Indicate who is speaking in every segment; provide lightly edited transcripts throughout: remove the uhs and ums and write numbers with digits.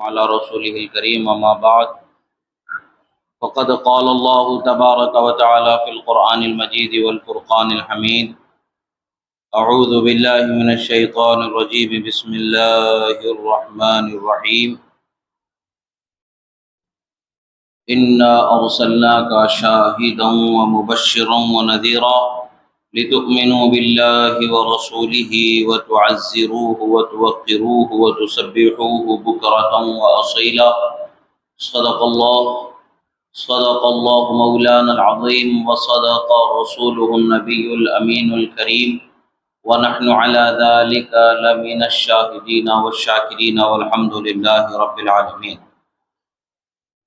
Speaker 1: على رسوله الكريم أما بعد فقد قال الله تبارك وتعالى في القرآن المجيد والفرقان الحميد أعوذ بالله من الشيطان الرجيم بسم الله الرحمن الرحيم إنا أرسلناك شاهدا ومبشرا ونذيرا لتؤمنوا بالله ورسوله وتعزروه وتوقروه وتسبحوه بكرة وأصيلا صدق الله مولانا العظيم وصدق رسوله النبي الأمين الكريم ونحن على ذلك لمن الشاهدين والشاكرين والحمد لله رب العالمين۔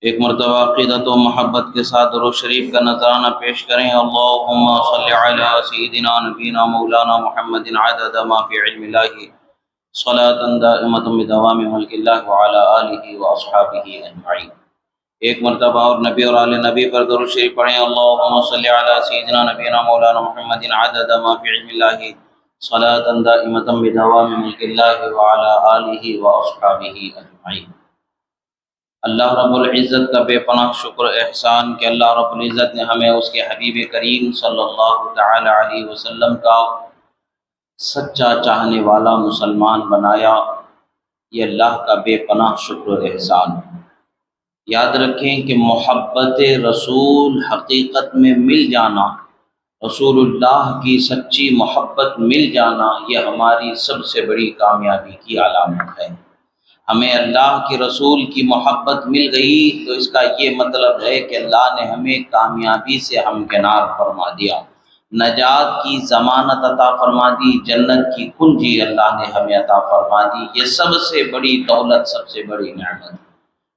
Speaker 1: ایک مرتبہ عقیدت و محبت کے ساتھ درود شریف کا نذرانہ پیش کریں۔ اللہم صلی علی سیدنا نبینا مولانا محمد عدد ما فی علم اللہ صلاۃ دائمۃ بدوام ملک اللہ وعلی آلہ واصحابہ اجمعین۔ ایک مرتبہ اور نبی اور آل نبی پر درود شریف پڑھیں۔ اللہم صلی علی سیدنا نبینا مولانا محمد عدد ما فی علم اللہ صلاۃ دائمۃ بدوام ملک اللہ وعلی آلہ واصحابہ اجمعین۔ اللہ رب العزت کا بے پناہ شکر احسان کہ اللہ رب العزت نے ہمیں اس کے حبیب کریم صلی اللہ تعالی علیہ وسلم کا سچا چاہنے والا مسلمان بنایا۔ یہ اللہ کا بے پناہ شکر احسان۔ یاد رکھیں کہ محبت رسول حقیقت میں مل جانا، رسول اللہ کی سچی محبت مل جانا، یہ ہماری سب سے بڑی کامیابی کی علامت ہے۔ ہمیں اللہ کے رسول کی محبت مل گئی تو اس کا یہ مطلب ہے کہ اللہ نے ہمیں کامیابی سے ہمکنار فرما دیا، نجات کی ضمانت عطا فرما دی، جنت کی کنجی اللہ نے ہمیں عطا فرما دی۔ یہ سب سے بڑی دولت، سب سے بڑی نعمت،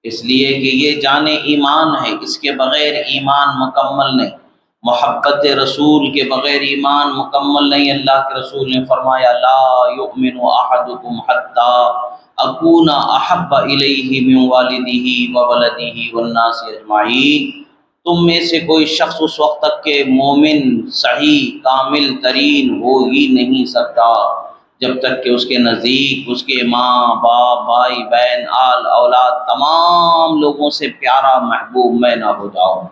Speaker 1: اس لیے کہ یہ جان ایمان ہے، اس کے بغیر ایمان مکمل نہیں، محبت رسول کے بغیر ایمان مکمل نہیں۔ اللہ کے رسول نے فرمایا لا یؤمن احدکم حتی اکون احب الیہ من والدہ وولدہ والناس اجمعین۔ تم میں سے کوئی شخص اس وقت تک کہ مومن صحیح کامل ترین ہو ہی نہیں سکتا جب تک کہ اس کے نزدیک اس کے ماں باپ بھائی بہن آل اولاد تمام لوگوں سے پیارا محبوب میں نہ ہو جاؤں۔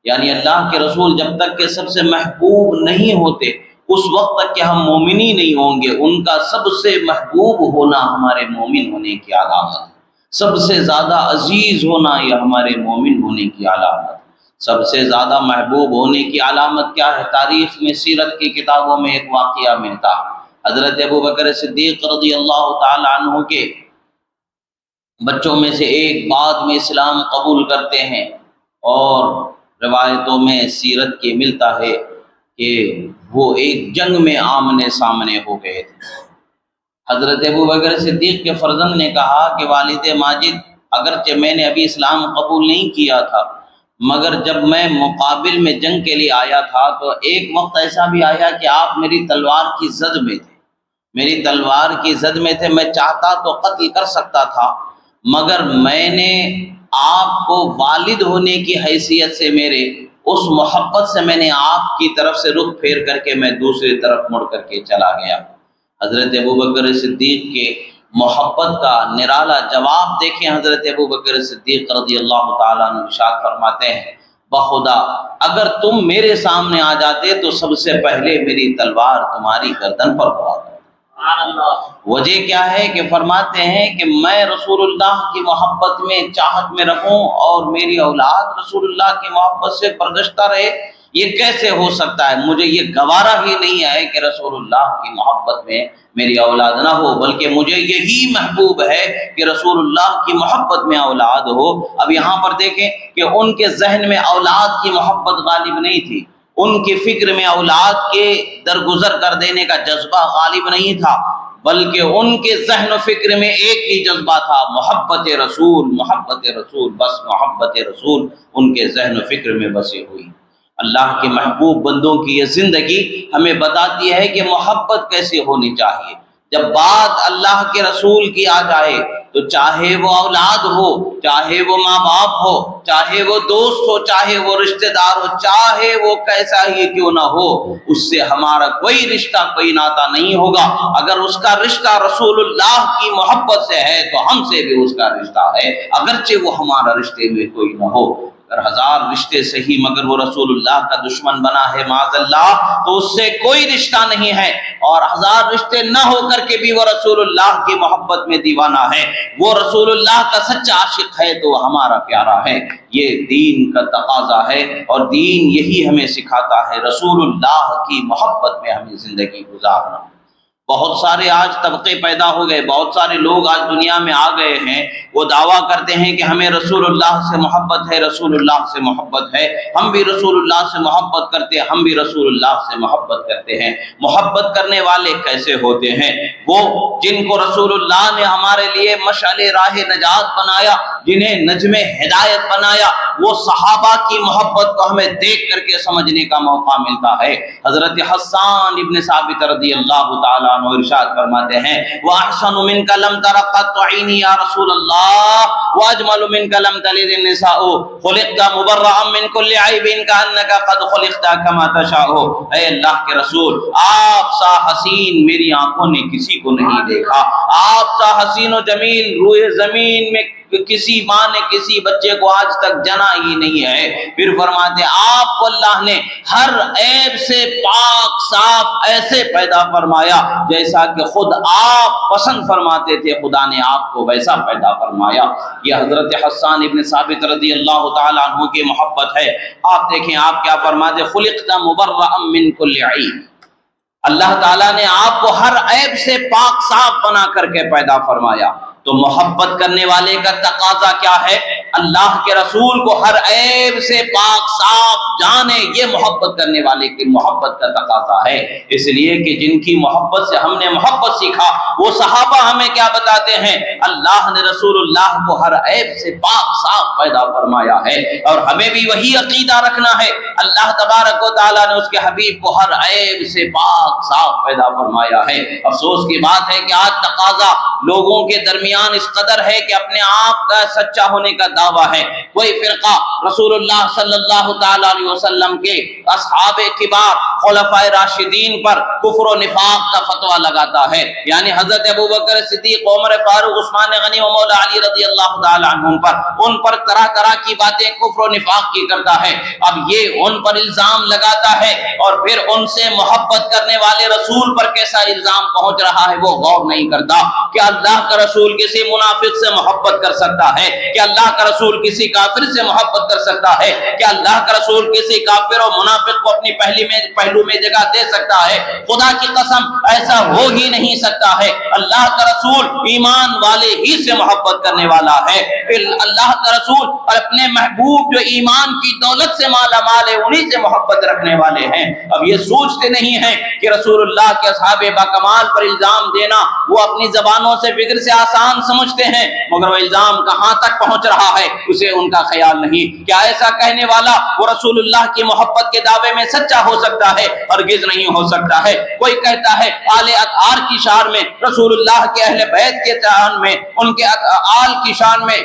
Speaker 1: یعنی اللہ کے رسول جب تک کہ سب سے محبوب نہیں ہوتے اس وقت تک کہ ہم مومن ہی نہیں ہوں گے۔ ان کا سب سے محبوب ہونا ہمارے مومن ہونے کی علامت، سب سے زیادہ عزیز ہونا یہ ہمارے مومن ہونے کی علامت۔ سب سے زیادہ محبوب ہونے کی علامت کیا ہے؟ تاریخ میں سیرت کی کتابوں میں ایک واقعہ ملتا ہے۔ حضرت ابوبکر صدیق رضی اللہ تعالی عنہ کے بچوں میں سے ایک بعد میں اسلام قبول کرتے ہیں، اور روایتوں میں سیرت کے ملتا ہے کہ وہ ایک جنگ میں آمنے سامنے ہو گئے تھے۔ حضرت ابوبکر صدیق کے فرزند نے کہا کہ والد ماجد، اگرچہ میں نے ابھی اسلام قبول نہیں کیا تھا، مگر جب میں مقابل میں جنگ کے لیے آیا تھا تو ایک وقت ایسا بھی آیا کہ آپ میری تلوار کی زد میں تھے، میری تلوار کی زد میں تھے، میں چاہتا تو قتل کر سکتا تھا، مگر میں نے آپ کو والد ہونے کی حیثیت سے، میرے اس محبت سے میں نے آپ کی طرف سے رخ پھیر کر کے میں دوسری طرف مڑ کر کے چلا گیا۔ حضرت ابوبکر صدیق کے محبت کا نرالا جواب دیکھیں۔ حضرت ابوبکر صدیق رضی اللہ تعالیٰ عنہ ارشاد فرماتے ہیں بخدا اگر تم میرے سامنے آ جاتے تو سب سے پہلے میری تلوار تمہاری گردن پر ہوا۔ وجہ کیا ہے کہ فرماتے ہیں کہ میں رسول اللہ کی محبت میں چاہت میں رہوں اور میری اولاد رسول اللہ کی محبت سے پرگشتہ رہے، یہ کیسے ہو سکتا ہے؟ مجھے یہ گوارا ہی نہیں ہے کہ رسول اللہ کی محبت میں میری اولاد نہ ہو، بلکہ مجھے یہی محبوب ہے کہ رسول اللہ کی محبت میں اولاد ہو۔ اب یہاں پر دیکھیں کہ ان کے ذہن میں اولاد کی محبت غالب نہیں تھی، ان کی فکر میں اولاد کے درگزر کر دینے کا جذبہ غالب نہیں تھا، بلکہ ان کے ذہن و فکر میں ایک ہی جذبہ تھا، محبت رسول، محبت رسول، بس محبت رسول ان کے ذہن و فکر میں بسی ہوئی۔ اللہ کے محبوب بندوں کی یہ زندگی ہمیں بتاتی ہے کہ محبت کیسے ہونی چاہیے۔ جب بات اللہ کے رسول کی آ جائے تو چاہے وہ اولاد ہو، چاہے وہ ماں باپ ہو، چاہے وہ دوست ہو، چاہے وہ رشتہ دار ہو، چاہے وہ کیسا ہی کیوں نہ ہو، اس سے ہمارا کوئی رشتہ کوئی ناتا نہیں ہوگا۔ اگر اس کا رشتہ رسول اللہ کی محبت سے ہے تو ہم سے بھی اس کا رشتہ ہے، اگرچہ وہ ہمارا رشتے میں کوئی نہ ہو۔ اگر ہزار رشتے صحیح مگر وہ رسول اللہ کا دشمن بنا ہے معاذ اللہ تو اس سے کوئی رشتہ نہیں ہے، اور ہزار رشتے نہ ہو کر کے بھی وہ رسول اللہ کی محبت میں دیوانہ ہے، وہ رسول اللہ کا سچا عاشق ہے تو وہ ہمارا پیارا ہے۔ یہ دین کا تقاضا ہے، اور دین یہی ہمیں سکھاتا ہے، رسول اللہ کی محبت میں ہمیں زندگی گزارنا۔ بہت سارے آج طبقے پیدا ہو گئے، بہت سارے لوگ آج دنیا میں آ گئے ہیں، وہ دعویٰ کرتے ہیں کہ ہمیں رسول اللہ سے محبت ہے، رسول اللہ سے محبت ہے، ہم بھی رسول اللہ سے محبت کرتے ہیں، ہم بھی رسول اللہ سے محبت کرتے ہیں۔ محبت کرنے والے کیسے ہوتے ہیں؟ وہ جن کو رسول اللہ نے ہمارے لیے مشعل راہ نجات بنایا، جنہیں نجم ہدایت بنایا، وہ صحابہ کی محبت کو ہمیں دیکھ کر کے سمجھنے کا موقع ملتا ہے۔ حضرت حسان ابن ثابت رضی اللہ تعالیٰ عنہ ارشاد فرماتے ہیں وَأَحْسَنُ مِنْكَ لَمْ تَرَ قَطُّ عَيْنِي يَا رَسُولَ اللَّهِ وَأَجْمَلُ مِنْكَ لَمْ تَلِدِ النِّسَاءُ خُلِقْتَ مُبَرَّأً مِنْ كُلِّ عَيْبٍ كَأَنَّكَ قَدْ خُلِقْتَ كَمَا تَشَاءُ۔ اے اللہ کے رسول، آپ سا حسین میری آنکھوں نے کسی کو نہیں دیکھا، آپ سا حسین و جمیل روئے زمین میں کسی ماں نے کسی بچے کو آج تک جنا ہی نہیں ہے۔ پھر فرماتے آپ کو اللہ نے ہر عیب سے پاک صاف ایسے پیدا فرمایا جیسا کہ خود آپ پسند فرماتے تھے، خدا نے آپ کو ویسا پیدا فرمایا۔ یہ حضرت حسان ابن ثابت رضی اللہ تعالیٰ عنہ کی محبت ہے۔ آپ دیکھیں آپ کیا فرماتے خلقت مبرأ من کل عیب، اللہ تعالیٰ نے آپ کو ہر عیب سے پاک صاف بنا کر کے پیدا فرمایا۔ تو محبت کرنے والے کا تقاضا کیا ہے؟ اللہ کے رسول کو ہر عیب سے پاک صاف جانے، یہ محبت کرنے والے کی محبت کا تقاضا ہے۔ اس لیے کہ جن کی محبت سے ہم نے محبت سیکھا، وہ صحابہ ہمیں کیا بتاتے ہیں؟ اللہ نے رسول اللہ کو ہر عیب سے پاک صاف پیدا فرمایا ہے، اور ہمیں بھی وہی عقیدہ رکھنا ہے۔ اللہ تبارک و تعالیٰ نے اس کے حبیب کو ہر عیب سے پاک صاف پیدا فرمایا ہے۔ افسوس کی بات ہے کہ آج تقاضا لوگوں کے درمیان اس قدر ہے کہ اپنے آپ کا سچا ہونے کا دعویٰ ہے۔ کوئی فرقہ رسول اللہ صلی اللہ تعالی علیہ وسلم کے اصحاب کبار خلفائے راشدین پر کفر و نفاق کا فتویٰ لگاتا ہے، یعنی حضرت ابوبکر صدیق، عمر فاروق، عثمان غنی و مولا علی رضی اللہ تعالی عنہم پر، ان پر طرح طرح کی باتیں کفر و نفاق کی کرتا ہے۔ اب یہ ان پر الزام لگاتا ہے، اور پھر ان سے محبت کرنے والے رسول پر کیسا الزام پہنچ رہا ہے وہ غور نہیں کرتا۔ کیا اللہ کا رسول کسی منافق سے محبت کر سکتا ہے؟ کیا اللہ کا رسول کسی کافر سے محبت کر سکتا ہے؟ کیا اللہ کا رسول کسی کافر اور منافق کو اپنی پہلو میں جگہ دے سکتا ہے؟ خدا کی قسم ایسا ہو ہی نہیں سکتا ہے۔ اللہ کا رسول ایمان والے ہی سے محبت کرنے والا ہے۔ پھر اللہ کا رسول اور اپنے محبوب جو ایمان کی دولت سے مالا مال ہے، انہی سے محبت رکھنے والے ہیں۔ اب یہ سوچتے نہیں ہیں کہ رسول اللہ کے اصحاب باکمال پر الزام دینا وہ اپنی زبانوں سے فکر سے آسان سمجھتے ہیں، مگر وہ الزام کہاں تک پہنچ رہا ہے اسے ان کا خیال نہیں۔ کیا ایسا کہنے والا وہ رسول اللہ کی محبت کے دعوے میں سچا ہو سکتا ہے؟ ہرگز نہیں ہو سکتا ہے۔ کوئی کہتا ہے آل اطہار کی شان میں، رسول اللہ کے اہل بیت کے شان میں، ان کے آل کی شان میں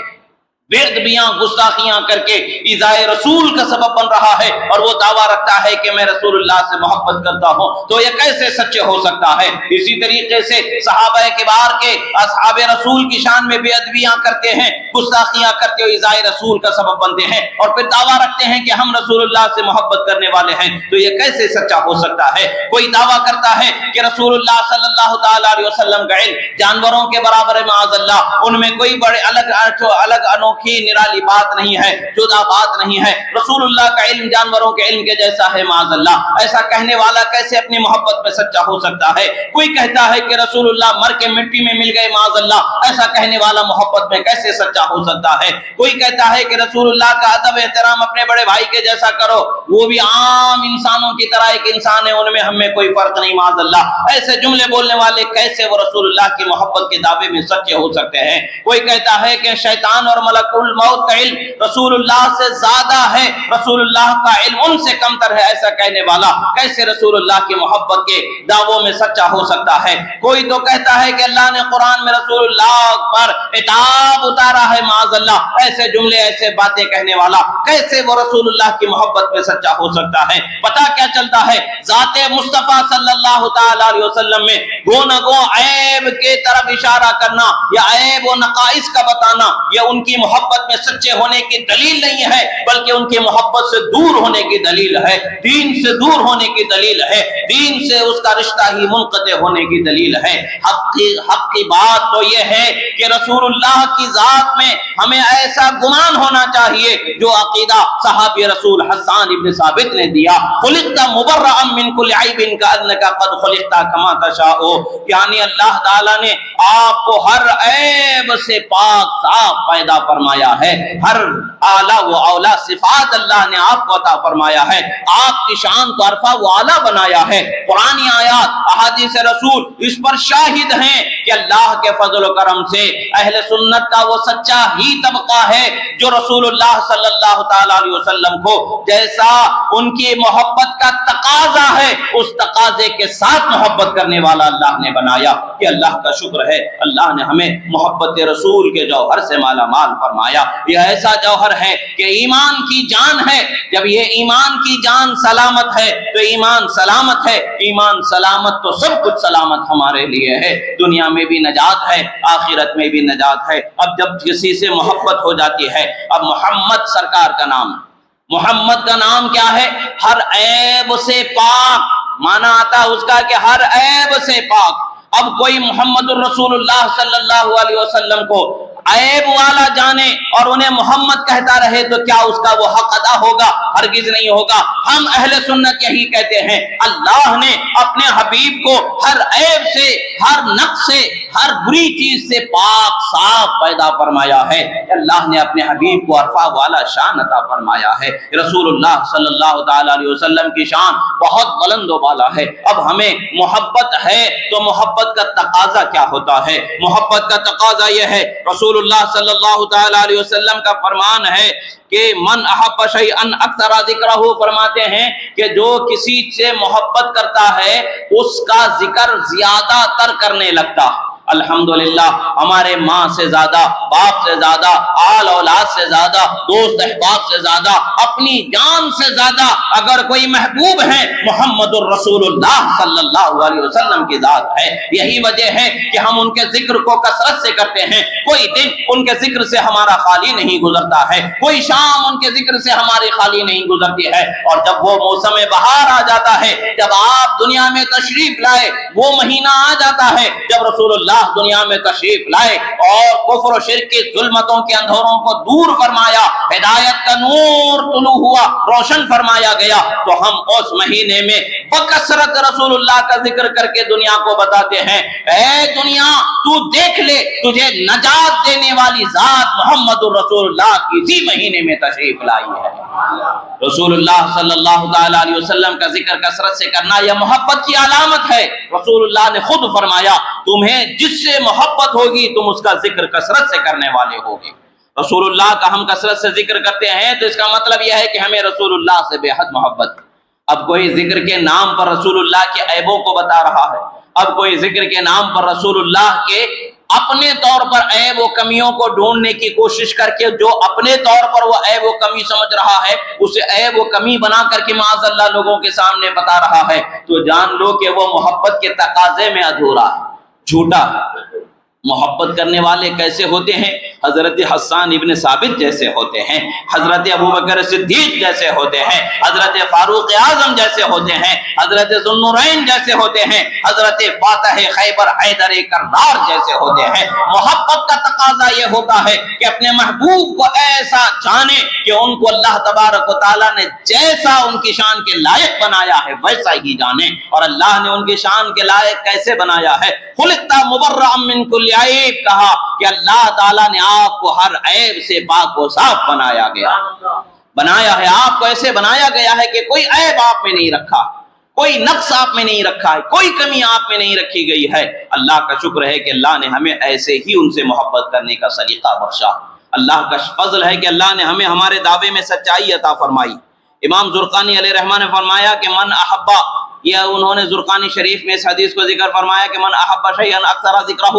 Speaker 1: بیدبیاں گستاخیاں کر کے ایذائے رسول کا سبب بن رہا ہے، اور وہ دعویٰ رکھتا ہے کہ میں رسول اللہ سے محبت کرتا ہوں، تو یہ کیسے سچے ہو سکتا ہے؟ اسی طریقے سے صحابہ کبار کے اصحاب رسول کی شان میں بے ادبیاں کرتے ہیں، گستاخیاں کرتے ہوئے ایذائے رسول کا سبب بنتے ہیں، اور پھر دعویٰ رکھتے ہیں کہ ہم رسول اللہ سے محبت کرنے والے ہیں، تو یہ کیسے سچا ہو سکتا ہے؟ کوئی دعویٰ کرتا ہے کہ رسول اللہ صلی اللہ تعالی علیہ وسلم کا علم جانوروں کے برابر ہے، معاذ اللہ، ان میں کوئی بڑے الگ انوکھی نرالی بات نہیں ہے، جدا بات نہیں ہے، رسول اللہ کا علم جانوروں کے علم کے جیسا ہے، معاذ اللہ۔ ایسا کہنے والا کیسے اپنی محبت میں سچا ہو سکتا ہے؟ کوئی کہتا ہے کہ رسول اللہ مر کے مٹی میں مل گئے، معاذ اللہ، ایسا کہنے والا محبت میں کیسے سچا ہو سکتا ہے؟ کوئی کہتا ہے کہ رسول اللہ کا ادب احترام اپنے بڑے بھائی کے جیسا کرو، وہ بھی عام انسانوں کی طرح ایک انسان ہے، ان میں ہم میں کوئی فرق نہیں، معاذ اللہ۔ ایسے جملے بولنے والے کیسے وہ رسول اللہ کی محبت کے دعوے میں سچے ہو سکتے ہیں؟ کوئی کہتا ہے کہ شیطان اور ملک ملکul موت کا علم رسول اللہ سے زیادہ ہے، رسول اللہ کا علم ان سے کمتر ہے، ایسا کہنے والا کیسے رسول اللہ کی محبت کے دعووں میں سچا ہو سکتا ہے؟ کوئی تو کہتا ہے کہ اللہ نے قرآن میں رسول اللہ پر عتاب اتارا ہے، معاذ اللہ، ایسے جملے ایسے باتیں کہنے والا کیسے وہ رسول اللہ کی محبت میں سچا ہو سکتا ہے؟ پتہ کیا چلتا ہے؟ ذات مصطفیٰ صلی اللہ تعالی علیہ وسلم میں گو نہ گو عیب کے طرف اشارہ کرنا یا عیب و نقائص کا بتانا یہ ان کی محبت میں سچے ہونے کی دلیل نہیں ہے، بلکہ ان کی محبت سے دور ہونے کی دلیل ہے، دین سے دور ہونے کی دلیل ہے، دین سے اس کا رشتہ ہی منقطع ہونے کی دلیل ہے۔ حق کی بات تو یہ ہے کہ رسول اللہ کی ذات میں ہمیں ایسا گمان ہونا چاہیے جو عقیدہ صحابی رسول حسان ابن ثابت نے دیا، خلقت مبرئا من کل عیب کأنک قد خلقت کما تشاء، یعنی اللہ تعالیٰ نے آپ کو ہر عیب سے پاک صاف پیدا فرمایا ہے، ہر اعلیٰ و اولا صفات اللہ نے آپ کو عطا فرمایا ہے، آپ کی شان کو عرفہ و اعلیٰ بنایا ہے۔ قرآنی آیات احادیث رسول اس پر شاہد ہیں کہ اللہ کے فضل و کرم سے اہل سنت کا وہ سچا ہی طبقہ ہے جو رسول اللہ صلی اللہ تعالی علیہ وسلم کو جیسا ان کی محبت کا تقاضا ہے اس تقاضے کے ساتھ محبت کرنے والا اللہ نے بنایا۔ کہ اللہ کا شکر ہے اللہ نے ہمیں محبت رسول کے جوہر سے مالا مال فرمایا۔ یہ ایسا جوہر ہے کہ ایمان کی جان ہے، جب یہ ایمان کی جان سلامت ہے تو ایمان سلامت ہے، ایمان سلامت تو سب کچھ سلامت ہمارے لیے ہے، دنیا میں بھی نجات ہے آخرت میں بھی نجات ہے۔ اب جب کسی سے محبت ہو جاتی ہے، اب محمد سرکار کا نام، محمد کا نام کیا ہے؟ ہر عیب سے پاک، مانا آتا اس کا کہ ہر عیب سے پاک۔ اب کوئی محمد الرسول اللہ صلی اللہ علیہ وسلم کو عیب والا جانے اور انہیں محمد کہتا رہے تو کیا اس کا وہ حق ادا ہوگا؟ ہرگز نہیں ہوگا۔ ہم اہل سنت یہی کہتے ہیں اللہ نے اپنے حبیب کو ہر عیب سے، ہر نقص سے، ہر بری چیز سے پاک صاف پیدا فرمایا ہے۔ اللہ نے اپنے حبیب کو عرفہ والا شان عطا فرمایا ہے۔ رسول اللہ صلی اللہ تعالی علیہ وسلم کی شان بہت بلند و بالا ہے۔ اب ہمیں محبت ہے تو محبت کا تقاضا کیا ہوتا ہے؟ محبت کا تقاضا یہ ہے، رسول اللہ صلی اللہ تعالی علیہ وسلم کا فرمان ہے کہ من احب شیئا اکثر ذکرہ، فرماتے ہیں کہ جو کسی سے محبت کرتا ہے اس کا ذکر زیادہ تر کرنے لگتا۔ الحمدللہ ہمارے ماں سے زیادہ، باپ سے زیادہ، آل اولاد سے زیادہ، دوست احباب سے زیادہ، اپنی جان سے زیادہ اگر کوئی محبوب ہے محمد الرسول اللہ صلی اللہ علیہ وسلم کی ذات ہے۔ یہی وجہ ہے کہ ہم ان کے ذکر کو کثرت سے کرتے ہیں، کوئی دن ان کے ذکر سے ہمارا خالی نہیں گزرتا ہے، کوئی شام ان کے ذکر سے ہماری خالی نہیں گزرتی ہے۔ اور جب وہ موسم بہار آ جاتا ہے، جب آپ دنیا میں تشریف لائے، وہ مہینہ آ جاتا ہے جب رسول اللہ دنیا میں تشریف لائے اور کفر و شرک کی ظلمتوں کے اندھوروں کو دور فرمایا، ہدایت کا نور طلوع ہوا، روشن فرمایا گیا، تو ہم اس مہینے میں بکثرت رسول اللہ کا ذکر کر کے دنیا کو بتاتے ہیں، اے دنیا تو دیکھ لے، تجھے نجات دینے والی ذات محمد الرسول اللہ کسی مہینے میں تشریف لائی ہے۔ رسول اللہ صلی اللہ تعالی علیہ وسلم کا ذکر کثرت سے کرنا یہ محبت کی علامت ہے۔ رسول اللہ نے خود فرمایا تمہیں جس سے محبت ہوگی تم اس کا ذکر کثرت سے کرنے والے ہوگے۔ رسول اللہ کا ہم کثرت سے ذکر کرتے ہیں تو اس کا مطلب یہ ہے کہ ہمیں رسول اللہ سے بے حد محبت۔ اب کوئی ذکر کے نام پر رسول اللہ کے عیبوں کو بتا رہا ہے، اب کوئی ذکر کے نام پر رسول اللہ کے اپنے طور پر عیب و کمیوں کو ڈھونڈنے کی کوشش کر کے جو اپنے طور پر وہ عیب و کمی سمجھ رہا ہے اسے عیب و کمی بنا کر کے معاذ اللہ لوگوں کے سامنے بتا رہا ہے، تو جان لو کہ وہ محبت کے تقاضے میں ادھورا ہے، جھوٹا۔ محبت کرنے والے کیسے ہوتے ہیں؟ حضرت حسان ابن ثابت جیسے ہوتے ہیں، حضرت ابوبکر صدیق جیسے ہوتے ہیں، حضرت فاروق اعظم جیسے ہوتے ہیں، حضرت ذو النورین جیسے ہوتے ہیں، حضرت فاتح خیبر حیدر کرار جیسے ہوتے ہیں۔ محبت کا تقاضا یہ ہوتا ہے کہ اپنے محبوب کو ایسا جانے کہ ان کو اللہ تبارک و تعالیٰ نے جیسا ان کی شان کے لائق بنایا ہے ویسا ہی جانے۔ اور اللہ نے ان کی شان کے لائق کیسے بنایا ہے؟ خلقت مبرئا من کل عیب، کہا کہ اللہ تعالیٰ نے آپ کو ہر عیب سے پاک و صاف بنایا گیا، بنایا ہے آپ کو ایسے بنایا گیا ہے کہ کوئی عیب آپ میں نہیں رکھا، کوئی نقص آپ میں نہیں رکھا ہے، کوئی کمی آپ میں نہیں رکھی گئی ہے۔ اللہ کا شکر ہے کہ اللہ نے ہمیں ایسے ہی ان سے محبت کرنے کا سلیقہ بخشا۔ اللہ کا فضل ہے کہ اللہ نے ہمیں ہمارے دعوے میں سچائی عطا فرمائی۔ امام زرقانی علیہ رحمہ نے فرمایا کہ من احبا، یہ انہوں نے زرقانی شریف میں اس حدیث کو ذکر فرمایا کہ من احب شیئا اکثر ذکرہ،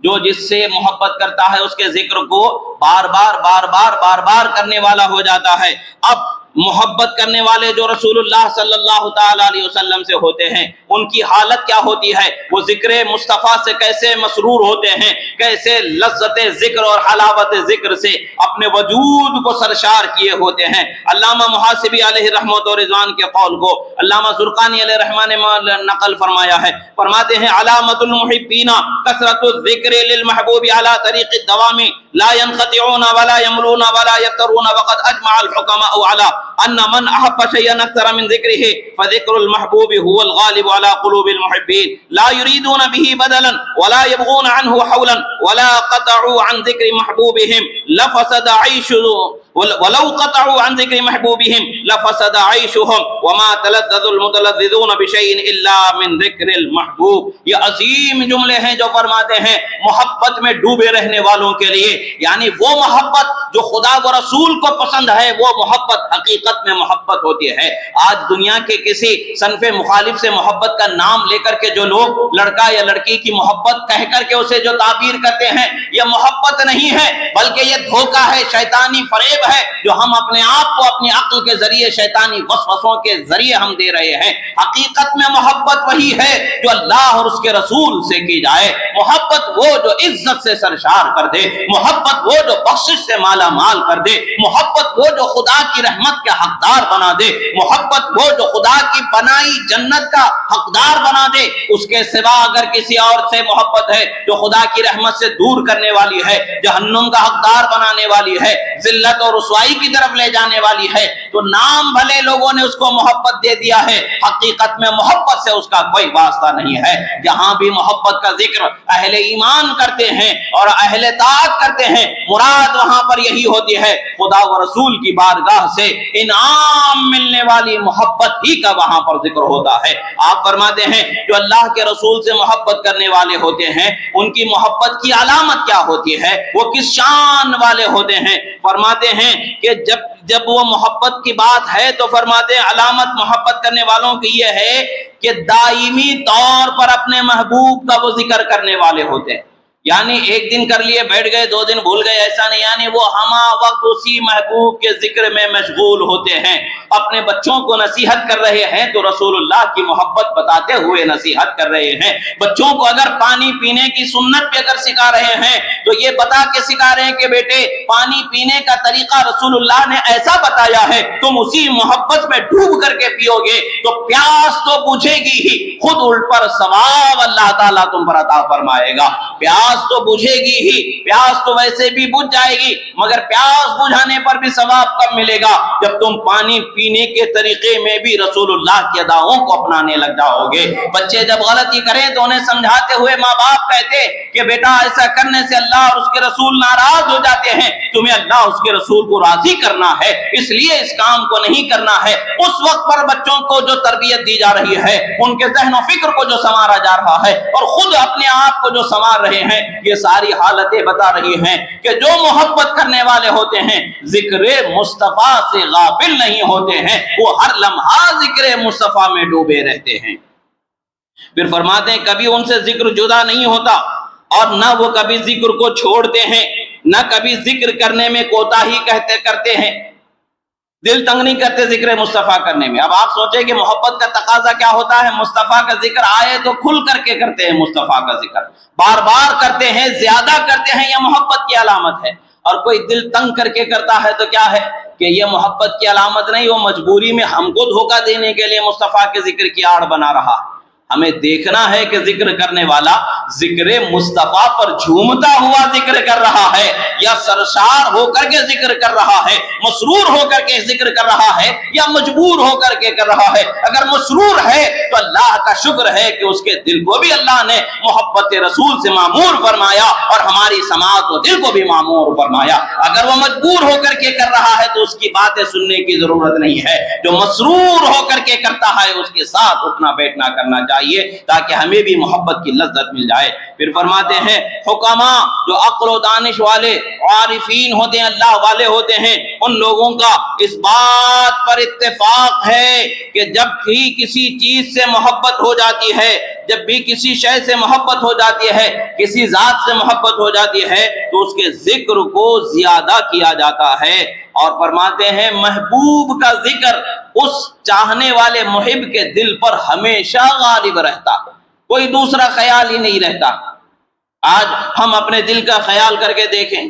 Speaker 1: جو جس سے محبت کرتا ہے اس کے ذکر کو بار بار کرنے والا ہو جاتا ہے۔ اب محبت کرنے والے جو رسول اللہ صلی اللہ تعالی علیہ وسلم سے ہوتے ہیں ان کی حالت کیا ہوتی ہے، وہ ذکر مصطفیٰ سے کیسے مسرور ہوتے ہیں، کیسے لذت ذکر اور حلاوت ذکر سے اپنے وجود کو سرشار کیے ہوتے ہیں۔ علامہ محاسبی علیہ رحمت و رضوان کے قول کو علامہ زرقانی علیہ رحمہ نے نقل فرمایا ہے، فرماتے ہیں علامت المحبین کثرت الذکر للمحبوب علی طریق الدوام لا ينقطعون ولا يملون ولا يفترون وقد اجمع الحكماء على ان من احب شيئا اكثر من ذكره فذكر المحبوب هو الغالب على قلوب المحبين لا يريدون به بدلا ولا يبغون عنه حولا ولا قطعوا عن ذكر محبوبهم لفسد عيشهم ولو قطعوا عن ذكر محبوبهم لفسد عيشهم وما تلذذ المتلذذون بشيء الا من ذكر المحبوب۔ یہ عظیم جملے ہیں جو فرماتے ہیں محبت میں ڈوبے رہنے والوں کے لیے، یعنی وہ محبت جو خدا و رسول کو پسند ہے وہ محبت حقیقت میں محبت ہوتی ہے۔ آج دنیا کے کسی صنف مخالف سے محبت کا نام لے کر کے جو لوگ لڑکا یا لڑکی کی محبت کہہ کر کے اسے جو تعبیر کرتے ہیں، یہ محبت نہیں ہے بلکہ یہ دھوکہ ہے، شیطانی فریب ہے جو ہم اپنے آپ کو اپنی عقل کے ذریعے شیطانی وسوسوں کے ذریعے ہم دے رہے ہیں۔ حقیقت میں محبت وہی ہے جو اللہ اور اس کے رسول سے کی جائے، محبت وہ جو عزت سے سرشار کر دے، محبت وہ جو بخشش سے مالا مال کر دے، محبت وہ جو خدا کی رحمت کے حقدار بنا دے، محبت وہ جو خدا کی بنائی جنت کا حقدار بنا دے۔ اس کے سوا اگر کسی اور سے محبت ہے جو خدا کی رحمت سے دور کرنے والی ہے، جہنم کا حقدار بنانے والی ہے، ذلت اور رسوائی کی طرف لے جانے والی ہے، تو نام بھلے لوگوں نے اس کو محبت دے دیا ہے، حقیقت میں محبت سے اس کا کوئی واسطہ نہیں ہے۔ جہاں بھی محبت کا ذکر اہل ایمان کرتے ہیں اور اہل طاعت کرتے ہیں، مراد وہاں پر یہی ہوتی ہے خدا و رسول کی بارگاہ سے انعام ملنے والی محبت ہی کا وہاں پر ذکر ہوتا ہے۔ آپ فرماتے ہیں جو اللہ کے رسول سے محبت کرنے والے ہوتے ہیں ان کی محبت کی علامت کیا ہوتی ہے، وہ کس شان والے ہوتے ہیں؟ فرماتے ہیں کہ جب وہ محبت کی بات ہے تو فرماتے ہیں علامت محبت کرنے والوں کی یہ ہے کہ دائمی طور پر اپنے محبوب کا وہ ذکر کرنے والے ہوتے ہیں، یعنی ایک دن کر لیے بیٹھ گئے، 2 دن بھول گئے، ایسا نہیں، یعنی وہ ہمہ وقت اسی محبوب کے ذکر میں مشغول ہوتے ہیں۔ اپنے بچوں کو نصیحت کر رہے ہیں تو رسول اللہ کی محبت بتاتے ہوئے نصیحت کر رہے ہیں۔ بچوں کو اگر پانی پینے کی سنت پہ اگر سکھا رہے ہیں تو یہ بتا کے سکھا رہے ہیں کہ بیٹے پانی پینے کا طریقہ رسول اللہ نے ایسا بتایا ہے، تم اسی محبت میں ڈوب کر کے پیو گے تو پیاس تو بجھے گی ہی، خود الٹ پر ثواب اللہ تعالیٰ تم پر عطا فرمائے گا۔ پیاس تو بجھے گی ہی، پیاس تو ویسے بھی بجھ جائے گی، مگر پیاس بجھانے پر بھی ثواب کب ملے گا؟ جب تم پانی پینے کے طریقے میں بھی رسول اللہ کی اداؤں کو اپنانے لگ جاؤ گے۔ بچے جب غلطی کریں تو انہیں سمجھاتے ہوئے ماں باپ کہتے کہ بیٹا ایسا کرنے سے اللہ اور اس کے رسول ناراض ہو جاتے ہیں، تمہیں اللہ اس کے رسول کو راضی کرنا ہے، اس لیے اس کام کو نہیں کرنا ہے۔ اس وقت پر بچوں کو جو تربیت دی جا رہی ہے، ان کے ذہن و فکر کو جو سنوارا جا رہا ہے اور خود اپنے آپ کو جو سنوار رہے ہیں، یہ ساری حالتیں بتا رہی ہیں کہ جو محبت کرنے والے ہوتے ہیں ذکر مصطفیٰ سے غافل نہیں ہوتے ہیں، وہ ہر لمحہ ذکر مصطفیٰ میں ڈوبے رہتے ہیں۔ پھر فرماتے ہیں کبھی ان سے ذکر جدا نہیں ہوتا اور نہ وہ کبھی ذکر کو چھوڑتے ہیں، نہ کبھی ذکر کرنے میں کوتاہی کرتے ہیں، دل تنگ نہیں کرتے ذکر مصطفیٰ کرنے میں۔ اب آپ سوچیں کہ محبت کا تقاضا کیا ہوتا ہے، مصطفیٰ کا ذکر آئے تو کھل کر کے کرتے ہیں، مصطفیٰ کا ذکر بار بار کرتے ہیں، زیادہ کرتے ہیں، یہ محبت کی علامت ہے۔ اور کوئی دل تنگ کر کے کرتا ہے تو کیا ہے کہ یہ محبت کی علامت نہیں، وہ مجبوری میں ہم کو دھوکہ دینے کے لیے مصطفیٰ کے ذکر کی آڑ بنا رہا۔ ہمیں دیکھنا ہے کہ ذکر کرنے والا ذکر مصطفیٰ پر جھومتا ہوا ذکر کر رہا ہے یا سرشار ہو کر کے ذکر کر رہا ہے، مسرور ہو کر کے ذکر کر رہا ہے یا مجبور ہو کر کے کر رہا ہے۔ اگر مسرور ہے تو اللہ کا شکر ہے کہ اس کے دل کو بھی اللہ نے محبت رسول سے معمور فرمایا اور ہماری سماعت و دل کو بھی معمور فرمایا۔ اگر وہ مجبور ہو کر کے کر رہا ہے تو اس کی باتیں سننے کی ضرورت نہیں ہے، جو مسرور ہو کر کے کرتا ہے اس کے ساتھ اٹھنا بیٹھنا کرنا چاہیے۔ چاہیے تاکہ ہمیں بھی محبت کی لذت مل جائے۔ پھر فرماتے ہیں حکماء جو عقل و دانش والے عارفین ہوتے ہیں، اللہ والے ہوتے ہیں، ان لوگوں کا اس بات پر اتفاق ہے کہ جب بھی کسی چیز سے محبت ہو جاتی ہے، جب بھی کسی شے سے محبت ہو جاتی ہے، کسی ذات سے محبت ہو جاتی ہے تو اس کے ذکر کو زیادہ کیا جاتا ہے۔ اور فرماتے ہیں محبوب کا ذکر اس چاہنے والے محب کے دل پر ہمیشہ غالب رہتا، کوئی دوسرا خیال ہی نہیں رہتا۔ آج ہم اپنے دل کا خیال کر کے دیکھیں،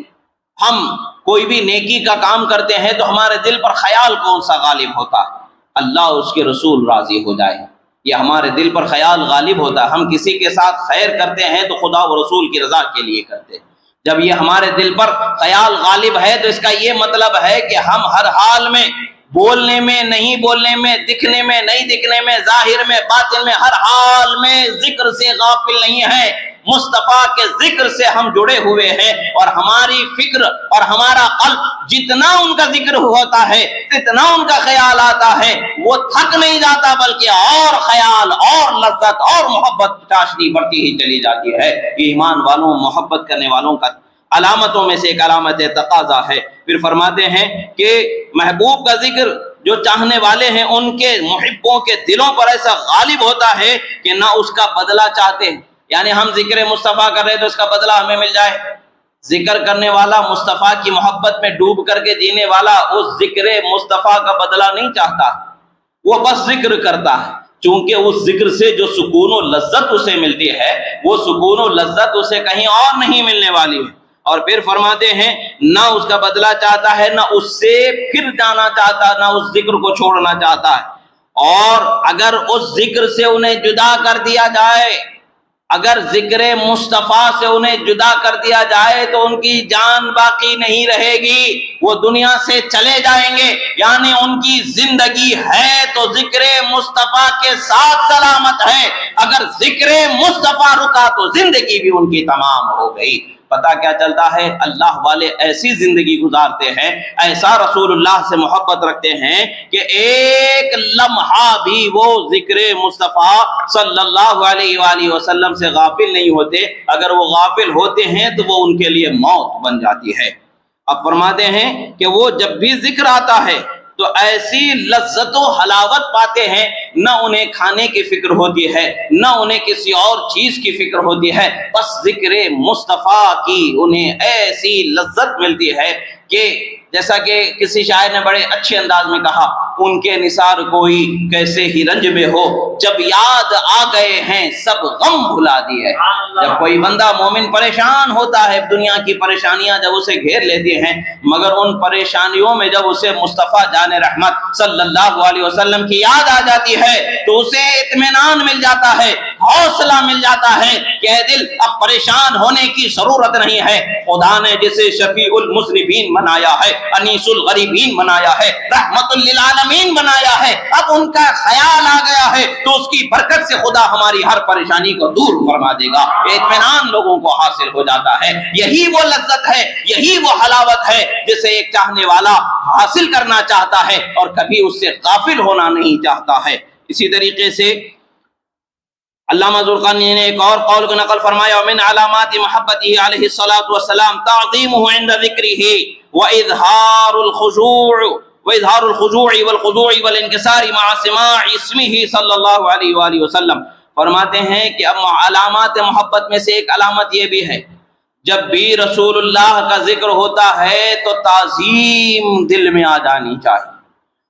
Speaker 1: ہم کوئی بھی نیکی کا کام کرتے ہیں تو ہمارے دل پر خیال کون سا غالب ہوتا ہے؟ اللہ اس کے رسول راضی ہو جائے، یہ ہمارے دل پر خیال غالب ہوتا ہے۔ ہم کسی کے ساتھ خیر کرتے ہیں تو خدا و رسول کی رضا کے لیے کرتے ہیں۔ جب یہ ہمارے دل پر خیال غالب ہے تو اس کا یہ مطلب ہے کہ ہم ہر حال میں، بولنے میں، نہیں بولنے میں، دکھنے میں، نہیں دکھنے میں، ظاہر میں، باطن میں، ہر حال میں ذکر سے غافل نہیں ہے۔ مصطفیٰ کے ذکر سے ہم جڑے ہوئے ہیں، اور ہماری فکر اور ہمارا قلب جتنا ان کا ذکر ہوتا ہے، جتنا ان کا خیال آتا ہے، وہ تھک نہیں جاتا، بلکہ اور خیال اور لذت اور محبت چاشنی بڑھتی ہی چلی جاتی ہے۔ ایمان والوں، محبت کرنے والوں کا علامتوں میں سے ایک علامت تقاضا ہے۔ پھر فرماتے ہیں کہ محبوب کا ذکر جو چاہنے والے ہیں ان کے محبوں کے دلوں پر ایسا غالب ہوتا ہے کہ نہ اس کا بدلہ چاہتے ہیں، یعنی ہم ذکر مصطفیٰ کر رہے تو اس کا بدلہ ہمیں مل جائے۔ ذکر کرنے والا، مصطفیٰ کی محبت میں ڈوب کر کے جینے والا، اس ذکر مصطفیٰ کا بدلہ نہیں چاہتا، وہ بس ذکر کرتا ہے، چونکہ اس ذکر سے جو سکون و لذت اسے ملتی ہے، وہ سکون و لذت اسے کہیں اور نہیں ملنے والی ہے۔ اور پھر فرماتے ہیں نہ اس کا بدلہ چاہتا ہے، نہ اس سے پھر جانا چاہتا، نہ اس ذکر کو چھوڑنا چاہتا ہے۔ اور اگر اس ذکر سے انہیں جدا کر دیا جائے، اگر ذکر مصطفیٰ سے انہیں جدا کر دیا جائے تو ان کی جان باقی نہیں رہے گی، وہ دنیا سے چلے جائیں گے، یعنی ان کی زندگی ہے تو ذکر مصطفیٰ کے ساتھ سلامت ہے، اگر ذکر مصطفیٰ رکا تو زندگی بھی ان کی تمام ہو گئی۔ پتہ کیا چلتا ہے؟ اللہ والے ایسی زندگی گزارتے ہیں، ایسا رسول اللہ سے محبت رکھتے ہیں کہ ایک لمحہ بھی وہ ذکر مصطفیٰ صلی اللہ علیہ وآلہ وسلم سے غافل نہیں ہوتے۔ اگر وہ غافل ہوتے ہیں تو وہ ان کے لیے موت بن جاتی ہے۔ اب فرماتے ہیں کہ وہ جب بھی ذکر آتا ہے تو ایسی لذت و حلاوت پاتے ہیں، نہ انہیں کھانے کی فکر ہوتی ہے، نہ انہیں کسی اور چیز کی فکر ہوتی ہے، بس ذکر مصطفیٰ کی انہیں ایسی لذت ملتی ہے کہ جیسا کہ کسی شاعر نے بڑے اچھے انداز میں کہا، ان کے نثار کوئی کیسے ہی رنج میں ہو، جب یاد آ گئے ہیں سب غم بھلا دیے۔ جب کوئی بندہ مومن پریشان ہوتا ہے، دنیا کی پریشانیاں جب اسے گھیر لیتی ہیں، مگر ان پریشانیوں میں جب اسے مصطفیٰ جان رحمت صلی اللہ علیہ وسلم کی یاد آ جاتی ہے تو اسے اطمینان مل جاتا ہے، حوصلہ مل جاتا ہے کہ اے دل اب پریشان ہونے کی ضرورت نہیں ہے، خدا نے جسے شفیع المذنبین بنایا ہے، انیس الغریبین بنایا ہے، رحمت للعالمین بنایا ہے، اب ان کا خیال آ گیا ہے تو اس کی برکت سے خدا ہماری ہر پریشانی کو دور فرما دے گا۔ اطمینان لوگوں کو حاصل ہو جاتا ہے، یہی وہ لذت ہے، یہی وہ حلاوت ہے جسے ایک چاہنے والا حاصل کرنا چاہتا ہے اور کبھی اس سے غافل ہونا نہیں چاہتا ہے۔ اسی طریقے سے علامہ زرقانی نے ایک اور قول کو نقل فرمایا، ومن علامات محبته علیہ الصلاۃ والسلام تعظیمہ عند ذکرہ وإظہار الخضوع والخضوع والانکسار مع سماع اسمہ صلی اللہ علیہ وآلہ وسلم۔ فرماتے ہیں کہ اب علامات محبت میں سے ایک علامت یہ بھی ہے، جب بھی رسول اللہ کا ذکر ہوتا ہے تو تعظیم دل میں آ جانی چاہیے،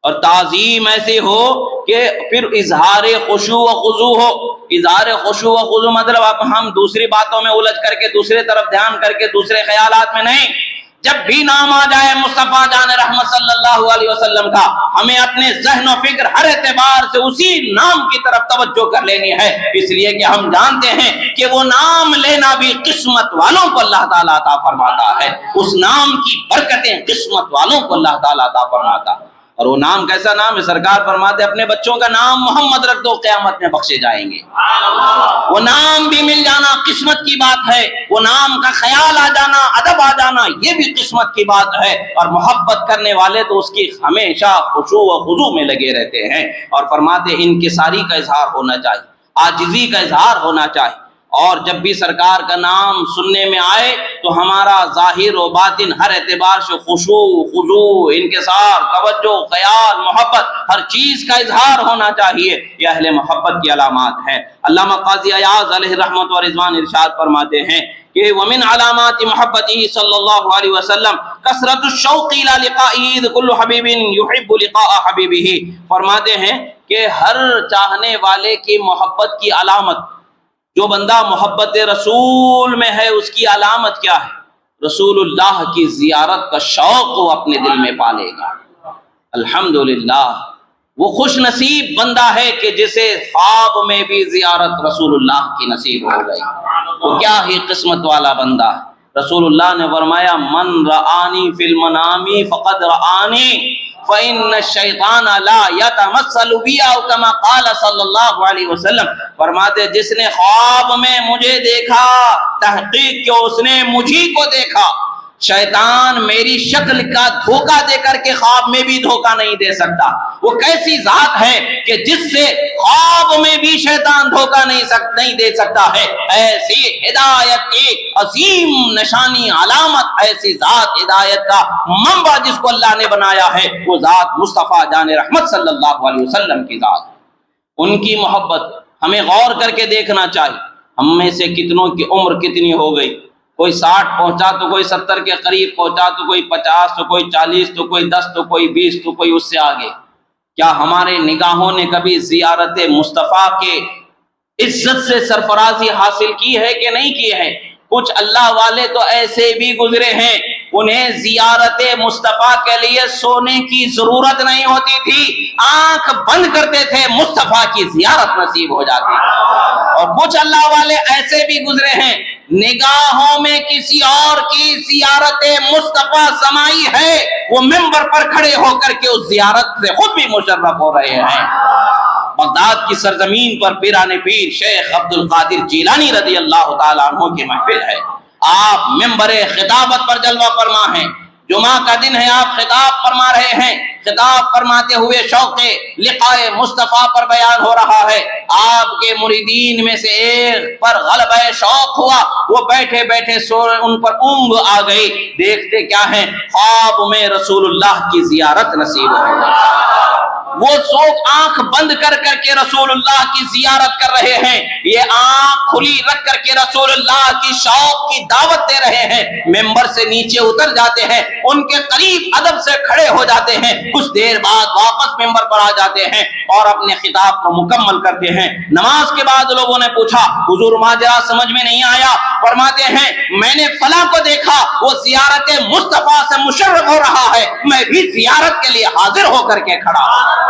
Speaker 1: اور تعظیم ایسی ہو کہ پھر اظہار خشوع و خضوع ہو۔ اظہار خشوع و خضوع مطلب اب ہم دوسری باتوں میں الجھ کر کے، دوسرے طرف دھیان کر کے، دوسرے خیالات میں نہیں، جب بھی نام آ جائے مصطفیٰ جان رحمت صلی اللہ علیہ وسلم کا، ہمیں اپنے ذہن و فکر ہر اعتبار سے اسی نام کی طرف توجہ کر لینی ہے، اس لیے کہ ہم جانتے ہیں کہ وہ نام لینا بھی قسمت والوں کو اللہ تعالیٰ عطا فرماتا ہے، اس نام کی برکتیں قسمت والوں کو اللہ تعالیٰ عطا فرماتا ہے۔ اور وہ نام کیسا نام ہے؟ سرکار فرماتے اپنے بچوں کا نام محمد رکھ دو، قیامت میں بخشے جائیں گے۔ وہ نام بھی مل جانا قسمت کی بات ہے، وہ نام کا خیال آ جانا، ادب آ جانا، یہ بھی قسمت کی بات ہے۔ اور محبت کرنے والے تو اس کی ہمیشہ خشوع و خضوع میں لگے رہتے ہیں، اور فرماتے انکساری کا اظہار ہونا چاہیے۔ عاجزی کا اظہار ہونا چاہیے، اور جب بھی سرکار کا نام سننے میں آئے تو ہمارا ظاہر و باطن ہر اعتبار سے خضوع، انکسار، توجہ، خیال، محبت، ہر چیز کا اظہار ہونا چاہیے۔ یہ اہل محبت کی علامات ہے۔ علامہ قاضی ایاز علیہ رحمت و رضوان ارشاد فرماتے ہیں کہ ومن علامات محبته صلی اللہ علیہ وسلم کثرت الشوق الى لقائه كل حبیب يحب لقاء حبیبه۔ فرماتے ہیں کہ ہر چاہنے والے کی محبت کی علامت، جو بندہ محبت رسول میں ہے اس کی علامت کیا ہے؟ رسول اللہ کی زیارت کا شوق وہ اپنے دل میں پالے گا۔ الحمدللہ وہ خوش نصیب بندہ ہے کہ جسے خواب میں بھی زیارت رسول اللہ کی نصیب ہو گئی، وہ کیا ہی قسمت والا بندہ ہے۔ رسول اللہ نے فرمایا من رآنی فی المنام فقد رآنی فإن الشیطان لا یتمثل بی، او کما قال صلی اللہ علیہ وسلم، فرماتے جس نے خواب میں مجھے دیکھا تحقیق کہ اس نے مجھی کو دیکھا۔ شیطان میری شکل کا دھوکہ دے کر کے خواب میں بھی دھوکہ نہیں دے سکتا۔ وہ کیسی ذات ہے کہ جس سے خواب میں بھی شیطان دھوکہ نہیں دے سکتا ہے۔ ایسی ہدایت کی عظیم نشانی، علامت، ایسی ذات، ہدایت کا منبع جس کو اللہ نے بنایا ہے، وہ ذات مصطفیٰ جان رحمت صلی اللہ علیہ وسلم کی ذات۔ ان کی محبت ہمیں غور کر کے دیکھنا چاہیے۔ ہم میں سے کتنوں کی عمر کتنی ہو گئی؟ کوئی 60 پہنچا تو کوئی 70 کے قریب پہنچا تو کوئی 50 تو کوئی 40 تو کوئی 10 تو کوئی 20 تو کوئی اس سے آگے۔ کیا ہمارے نگاہوں نے کبھی زیارت مصطفیٰ کے عزت سے سرفرازی حاصل کی ہے کہ نہیں کی ہے؟ کچھ اللہ والے تو ایسے بھی گزرے ہیں، انہیں زیارت مصطفیٰ کے لیے سونے کی ضرورت نہیں ہوتی تھی، آنکھ بند کرتے تھے مصطفیٰ کی زیارت نصیب ہو جاتی۔ اور کچھ اللہ والے ایسے بھی گزرے ہیں، نگاہوں میں کسی اور کی زیارت مصطفیٰ سمائی ہے، وہ منبر پر کھڑے ہو کر کے اس زیارت سے خود بھی مشرف ہو رہے ہیں۔ بغداد کی سرزمین پر پیران پیر شیخ عبد القادر جیلانی رضی اللہ تعالیٰ عنہ کی محفل ہے۔ آپ منبر خطابت پر جلوہ فرما ہیں، جمعہ کا دن ہے، آپ خطاب فرما رہے ہیں۔ خطاب فرماتے ہوئے شوق لقاء مصطفیٰ پر بیان ہو رہا ہے۔ آپ کے مریدین میں سے ایک پر غلبہ شوق ہوا، وہ بیٹھے بیٹھے ان پر اونگ آ گئی۔ دیکھتے کیا ہیں؟ خواب میں رسول اللہ کی زیارت نصیب ہو گئی۔ وہ سوگ آنکھ بند کر کر کے رسول اللہ کی زیارت کر رہے ہیں، یہ آنکھ کھلی رکھ کر کے رسول اللہ کی شوق کی دعوت دے رہے ہیں۔ ممبر سے نیچے اتر جاتے ہیں، ان کے قریب ادب سے کھڑے ہو جاتے ہیں، کچھ دیر بعد واپس ممبر پر آ جاتے ہیں اور اپنے خطاب کو مکمل کرتے ہیں۔ نماز کے بعد لوگوں نے پوچھا حضور ماجرا سمجھ میں نہیں آیا۔ فرماتے ہیں میں نے فلاں کو دیکھا، وہ زیارت مصطفیٰ سے مشرف ہو رہا ہے، میں بھی زیارت کے لیے حاضر ہو کر کے کھڑا ہوں۔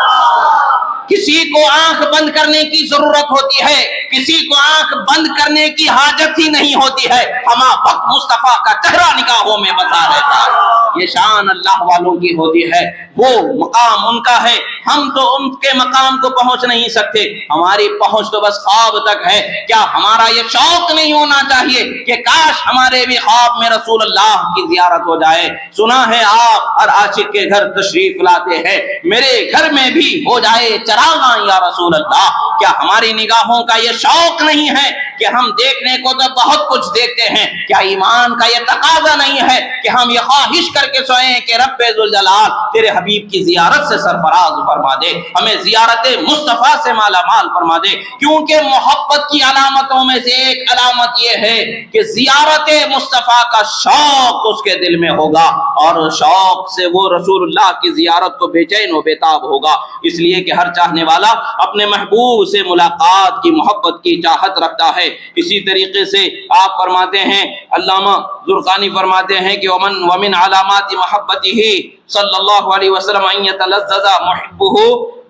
Speaker 1: کسی کو آنکھ بند کرنے کی ضرورت ہوتی ہے، کسی کو آنکھ بند کرنے کی حاجت ہی نہیں ہوتی ہے، ہما وقت مصطفیٰ کا چہرہ نگاہوں میں بسا رہتا ہے۔ یہ شان اللہ والوں کی ہوتی ہے، وہ مقام ان کا ہے، ہم تو ان کے مقام کو پہنچ نہیں سکتے، ہماری پہنچ تو بس خواب تک ہے۔ کیا ہمارا یہ شوق نہیں ہونا چاہیے کہ کاش ہمارے بھی خواب میں رسول اللہ کی زیارت ہو جائے؟ سنا ہے آپ ہر عاشق کے گھر تشریف لاتے ہیں، میرے گھر میں بھی ہو جائے چراغاں یا رسول اللہ۔ کیا ہماری نگاہوں کا یہ شوق نہیں ہے کہ ہم دیکھنے کو تو بہت کچھ دیکھتے ہیں؟ کیا ایمان کا یہ تقاضا نہیں ہے کہ ہم یہ خواہش کر کے سوئیں کہ رب ذوالجلال تیرے حبیب کی زیارت سے سرفراز فرما دے، ہمیں زیارت مصطفیٰ سے مالا مال فرما دے؟ کیونکہ محبت کی علامتوں میں سے ایک علامت یہ ہے کہ زیارت مصطفیٰ کا شوق اس کے دل میں ہوگا، اور شوق سے وہ رسول اللہ کی زیارت کو بے چین و بےتاب ہوگا۔ اس لیے کہ ہر چاہنے والا اپنے محبوب سے ملاقات کی محبت کی چاہت رکھتا ہے۔ اسی طریقے سے آپ فرماتے ہیں، علامہ زرقانی فرماتے ہیں کہ ومن علامات محبتہ صلی اللہ علیہ وسلم ان یتلذذ محبہ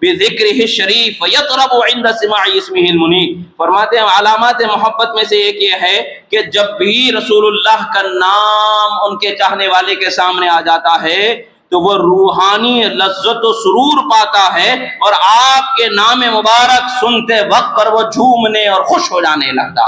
Speaker 1: بذکرہ الشریف یطرب عند سماع اسمہ المنیب۔ فرماتے ہیں علامات محبت میں سے ایک یہ ہے کہ جب بھی رسول اللہ کا نام ان کے چاہنے والے کے سامنے آ جاتا ہے تو وہ روحانی لذت و سرور پاتا ہے، اور آپ کے نام مبارک سنتے وقت پر وہ جھومنے اور خوش ہو جانے لگتا۔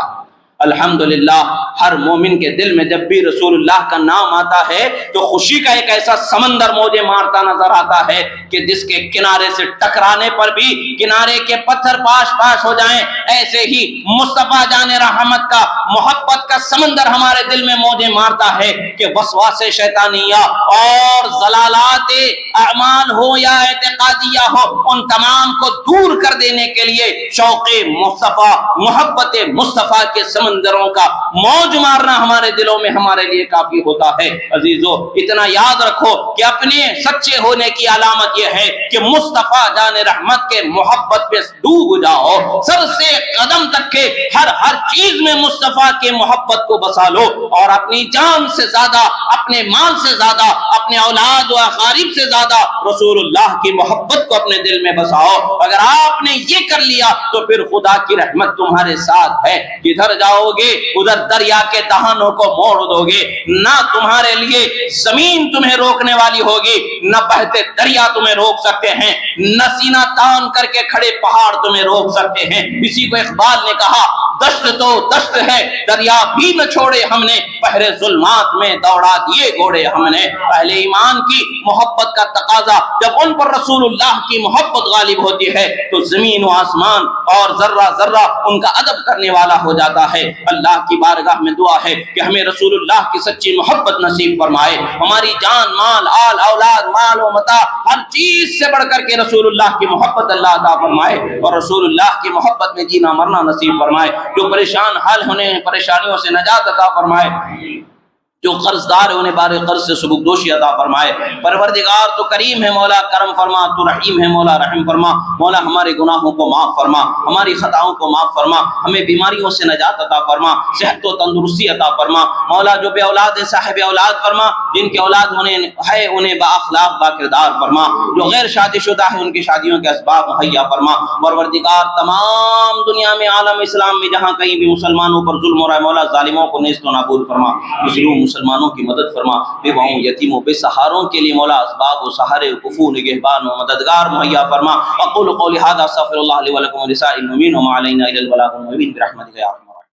Speaker 1: الحمدللہ ہر مومن کے دل میں جب بھی رسول اللہ کا نام آتا ہے تو خوشی کا ایک ایسا سمندر موجیں مارتا نظر آتا ہے کہ جس کے کنارے سے ٹکرانے پر بھی کنارے کے پتھر پاش پاش ہو جائیں، ایسے ہی مصطفیٰ جان رحمت کا محبت کا سمندر ہمارے دل میں موجیں مارتا ہے کہ وسواس شیطانیہ اور ضلالات اعمال ہو یا اعتقادیہ ہو، ان تمام کو دور کر دینے کے لیے شوق مصطفیٰ، محبت مصطفیٰ کے سمندروں کا موج مارنا ہمارے دلوں میں ہمارے لیے کافی ہوتا ہے۔ عزیزو اتنا یاد رکھو کہ اپنے سچے ہونے کی علامت یہ ہے کہ مصطفیٰ جان رحمت کے محبت پہ ڈوب جاؤ، سر سے قدم تک کے ہر چیز میں مصطفیٰ کے محبت کو بسا لو، اور اپنی جان سے زیادہ، اپنے مال سے زیادہ، اپنے اولاد و اقارب سے زیادہ رسول اللہ کی محبت کو اپنے دل میں بساؤ۔ اگر آپ نے یہ کر لیا تو پھر خدا کی رحمت تمہارے ساتھ ہے، جدھر جاؤ گے ادھر دریا کے دہانوں کو موڑ دو گے، نہ تمہارے لیے زمین تمہیں روکنے والی ہوگی، نہ بہتے دریا تمہیں روک سکتے ہیں، نہ سینہ تان کر کے کھڑے پہاڑ تمہیں روک سکتے ہیں۔ اسی کو اقبال نے کہا، دشت تو دشت ہے دریا بھی نہ چھوڑے ہم نے، پہرے ظلمات میں دوڑا دیے گھوڑے ہم نے۔ اہل ایمان کی محبت کا تقاضا جب ان پر رسول اللہ کی محبت غالب ہوتی ہے تو زمین و آسمان اور ذرہ ذرہ ان کا ادب کرنے والا ہو جاتا ہے۔ اللہ کی بارگاہ میں دعا ہے کہ ہمیں رسول اللہ کی سچی محبت نصیب فرمائے، ہماری جان، مال، آل، اولاد، مال و متاع، ہر چیز سے بڑھ کر کے رسول اللہ کی محبت اللہ عطا فرمائے، اور رسول اللہ کی محبت میں جینا مرنا نصیب فرمائے۔ جو پریشان حال ہونے پریشانیوں سے نجات عطا فرمائے، جو قرض دار ہے انہیں بار قرض سے سبکدوشی عطا فرمائے۔ پروردگار تو کریم ہے مولا، کرم فرما، تو رحیم ہے مولا، رحم فرما۔ مولا ہمارے گناہوں کو معاف فرما، ہماری خطاؤں کو معاف فرما، ہمیں بیماریوں سے نجات عطا فرما، صحت و تندرستی عطا فرما۔ مولا جو بے اولاد ہے صاحب اولاد فرما، جن کے اولاد ہونے ہے انہیں با اخلاق با کردار فرما، جو غیر شادی شدہ ہے ان کی شادیوں کے اسباب مہیا فرما۔ پروردگار تمام دنیا میں، عالم اسلام میں جہاں کہیں بھی مسلمانوں پر ظلم ہو رہا ہے، مولا ظالموں کو نیست و نابود فرما، مسلمانوں کی مدد فرما، بیواؤں، یتیموں، بے سہاروں کے لیے مولا اسباب و سہارے، کفو، نگہبان و مددگار مہیا فرما۔ اقول قولی ھذا استغفر اللہ لی ولکم ولسائر المؤمنین وما علینا الا البلاغ المبین برحمتک یا ارحم